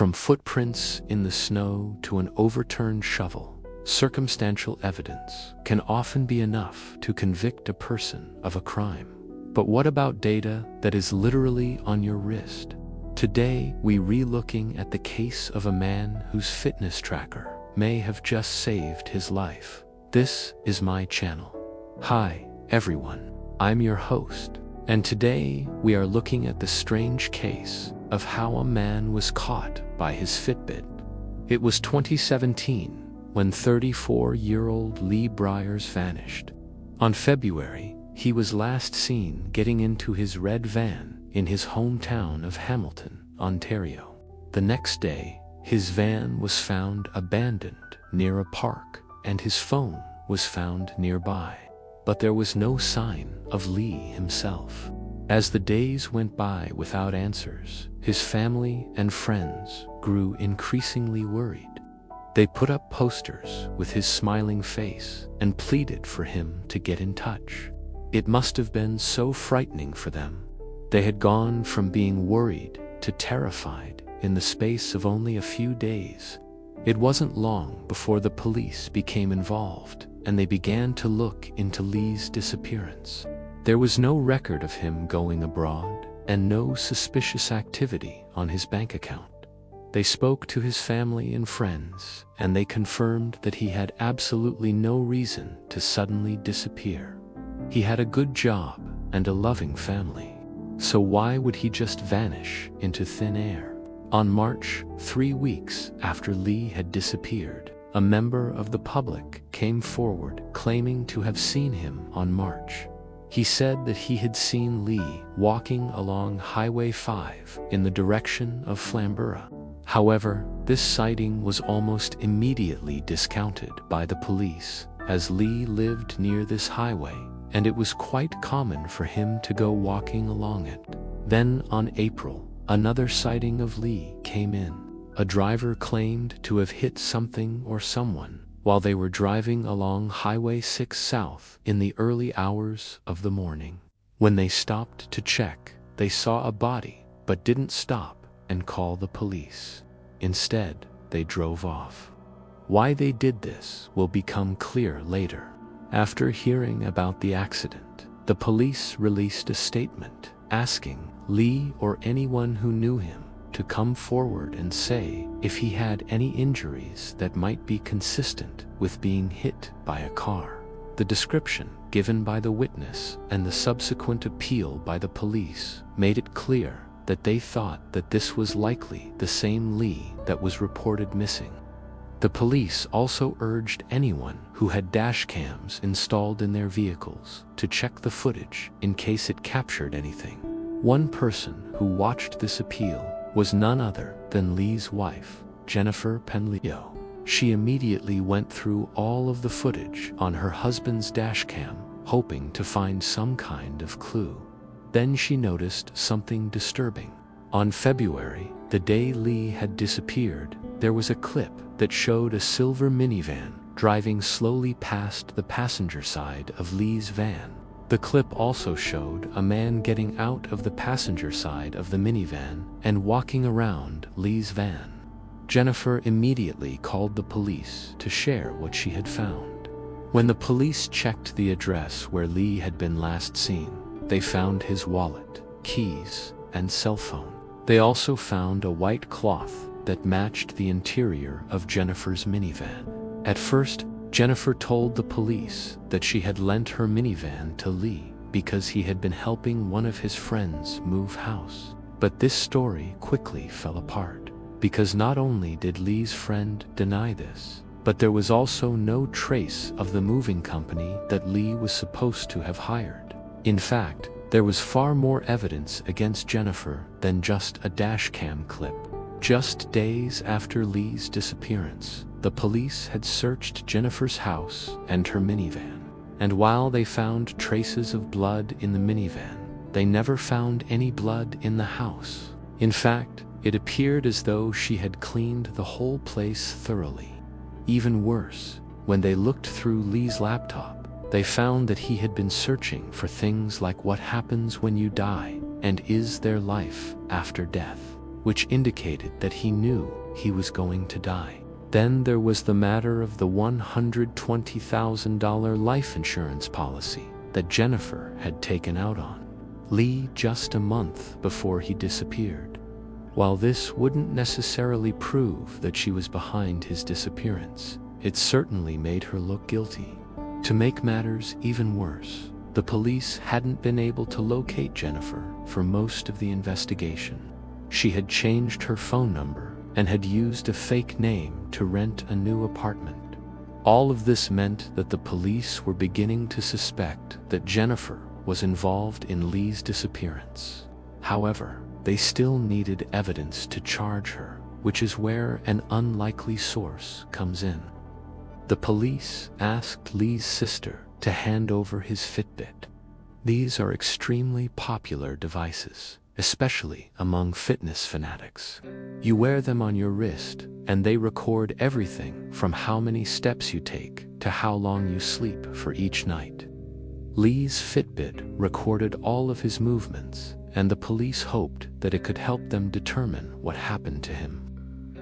From footprints in the snow to an overturned shovel, circumstantial evidence can often be enough to convict a person of a crime. But what about data that is literally on your wrist? Today, we're re-looking at the case of a man whose fitness tracker may have just saved his life. This is my channel. Hi, everyone. I'm your host, and today we are looking at the strange case of how a man was caught by his Fitbit. It was 2017 when 34-year-old Lee Briers vanished. On February, he was last seen getting into his red van in his hometown of Hamilton, Ontario. The next day, his van was found abandoned near a park, and his phone was found nearby. But there was no sign of Lee himself. As the days went by without answers, his family and friends grew increasingly worried. They put up posters with his smiling face and pleaded for him to get in touch. It must have been so frightening for them. They had gone from being worried to terrified in the space of only a few days. It wasn't long before the police became involved, and they began to look into Lee's disappearance. There was no record of him going abroad, and no suspicious activity on his bank account. They spoke to his family and friends, and they confirmed that he had absolutely no reason to suddenly disappear. He had a good job and a loving family. So why would he just vanish into thin air? On March, 3 weeks after Lee had disappeared, a member of the public came forward claiming to have seen him on March. He said that he had seen Lee walking along Highway 5 in the direction of Flamborough. However, this sighting was almost immediately discounted by the police, as Lee lived near this highway, and it was quite common for him to go walking along it. Then, on April, another sighting of Lee came in. A driver claimed to have hit something or someone while they were driving along Highway 6 South in the early hours of the morning. When they stopped to check, they saw a body, but didn't stop and call the police. Instead, they drove off. Why they did this will become clear later. After hearing about the accident, the police released a statement asking Lee or anyone who knew him to come forward and say if he had any injuries that might be consistent with being hit by a car. The description given by the witness and the subsequent appeal by the police made it clear that they thought that this was likely the same Lee that was reported missing. The police also urged anyone who had dash cams installed in their vehicles to check the footage in case it captured anything. One person who watched this appeal was none other than Lee's wife, Jennifer Penleo. She immediately went through all of the footage on her husband's dash cam, hoping to find some kind of clue. Then she noticed something disturbing. On February, the day Lee had disappeared, there was a clip that showed a silver minivan driving slowly past the passenger side of Lee's van. The clip also showed a man getting out of the passenger side of the minivan and walking around Lee's van. Jennifer immediately called the police to share what she had found. When the police checked the address where Lee had been last seen, they found his wallet, keys, and cell phone. They also found a white cloth that matched the interior of Jennifer's minivan. At first, Jennifer told the police that she had lent her minivan to Lee because he had been helping one of his friends move house. But this story quickly fell apart, because not only did Lee's friend deny this, but there was also no trace of the moving company that Lee was supposed to have hired. In fact, there was far more evidence against Jennifer than just a dash cam clip. Just days after Lee's disappearance, the police had searched Jennifer's house and her minivan, and while they found traces of blood in the minivan, they never found any blood in the house. In fact, it appeared as though she had cleaned the whole place thoroughly. Even worse, when they looked through Lee's laptop, they found that he had been searching for things like what happens when you die and is there life after death. which indicated that he knew he was going to die. Then there was the matter of the $120,000 life insurance policy that Jennifer had taken out on Lee just a month before he disappeared. While this wouldn't necessarily prove that she was behind his disappearance, it certainly made her look guilty. To make matters even worse, the police hadn't been able to locate Jennifer for most of the investigation. She had changed her phone number and had used a fake name to rent a new apartment. All of this meant that the police were beginning to suspect that Jennifer was involved in Lee's disappearance. However, they still needed evidence to charge her, which is where an unlikely source comes in. The police asked Lee's sister to hand over his Fitbit. These are extremely popular devices, especially among fitness fanatics. You wear them on your wrist, and they record everything from how many steps you take to how long you sleep for each night. Lee's Fitbit recorded all of his movements, and the police hoped that it could help them determine what happened to him.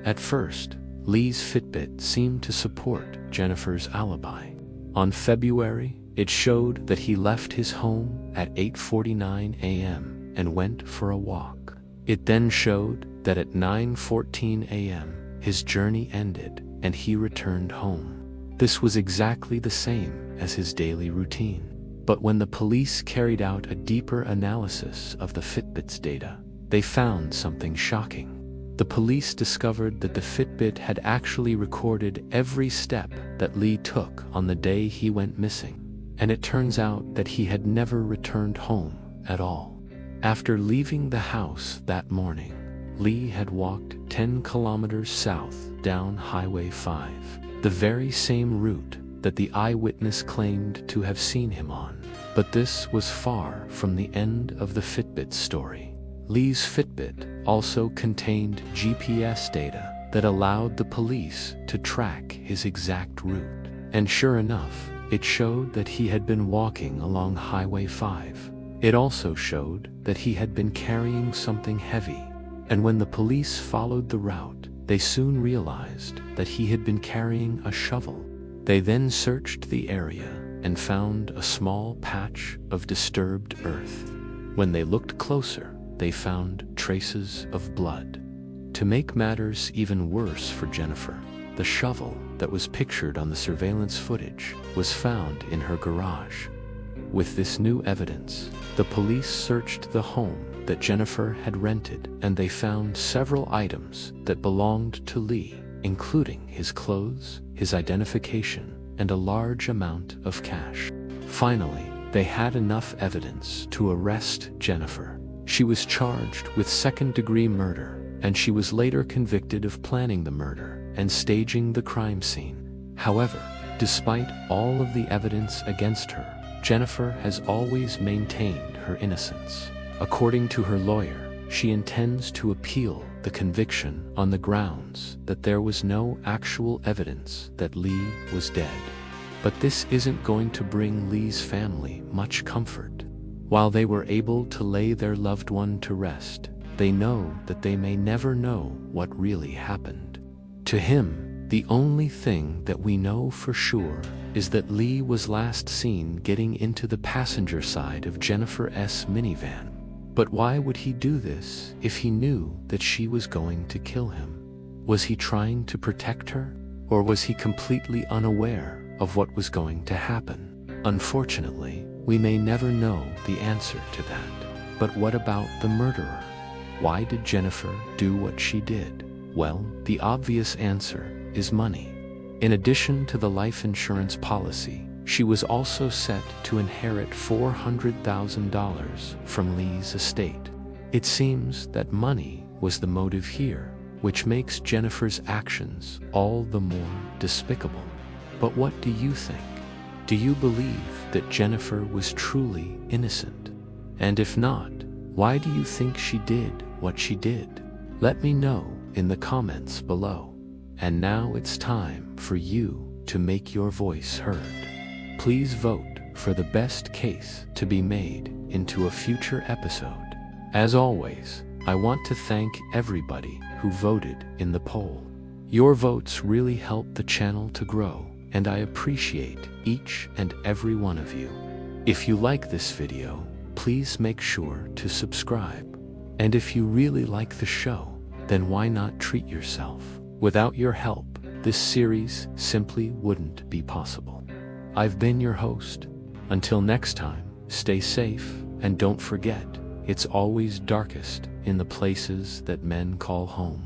At first, Lee's Fitbit seemed to support Jennifer's alibi. On February, it showed that he left his home at 8:49 a.m. and went for a walk. It then showed that at 9:14 a.m. his journey ended and he returned home. This was exactly the same as his daily routine. But when the police carried out a deeper analysis of the Fitbit's data, they found something shocking. The police discovered that the Fitbit had actually recorded every step that Lee took on the day he went missing, and it turns out that he had never returned home at all. After leaving the house that morning, Lee had walked 10 kilometers south down Highway 5, the very same route that the eyewitness claimed to have seen him on. But this was far from the end of the Fitbit story. Lee's Fitbit also contained GPS data that allowed the police to track his exact route. And sure enough, it showed that he had been walking along Highway 5. It also showed that he had been carrying something heavy. And when the police followed the route, they soon realized that he had been carrying a shovel. They then searched the area and found a small patch of disturbed earth. When they looked closer, they found traces of blood. To make matters even worse for Jennifer, the shovel that was pictured on the surveillance footage was found in her garage. With this new evidence, the police searched the home that Jennifer had rented, and they found several items that belonged to Lee, including his clothes, his identification, and a large amount of cash. Finally, they had enough evidence to arrest Jennifer. She was charged with second-degree murder, and she was later convicted of planning the murder and staging the crime scene. However, despite all of the evidence against her, Jennifer has always maintained her innocence. According to her lawyer, she intends to appeal the conviction on the grounds that there was no actual evidence that Lee was dead. But this isn't going to bring Lee's family much comfort. While they were able to lay their loved one to rest, they know that they may never know what really happened. To him, the only thing that we know for sure is that Lee was last seen getting into the passenger side of Jennifer's minivan. But why would he do this if he knew that she was going to kill him? Was he trying to protect her, or was he completely unaware of what was going to happen? Unfortunately, we may never know the answer to that. But what about the murderer? Why did Jennifer do what she did? Well, the obvious answer is money. In addition to the life insurance policy, she was also set to inherit $400,000 from Lee's estate. It seems that money was the motive here, which makes Jennifer's actions all the more despicable. But what do you think? Do you believe that Jennifer was truly innocent? And if not, why do you think she did what she did? Let me know in the comments below. And now it's time for you to make your voice heard. Please vote for the best case to be made into a future episode. As always, I want to thank everybody who voted in the poll. Your votes really help the channel to grow, and I appreciate each and every one of you. If you like this video, please make sure to subscribe. And if you really like the show, then why not treat yourself? Without your help, this series simply wouldn't be possible. I've been your host. Until next time, stay safe, and don't forget, it's always darkest in the places that men call home.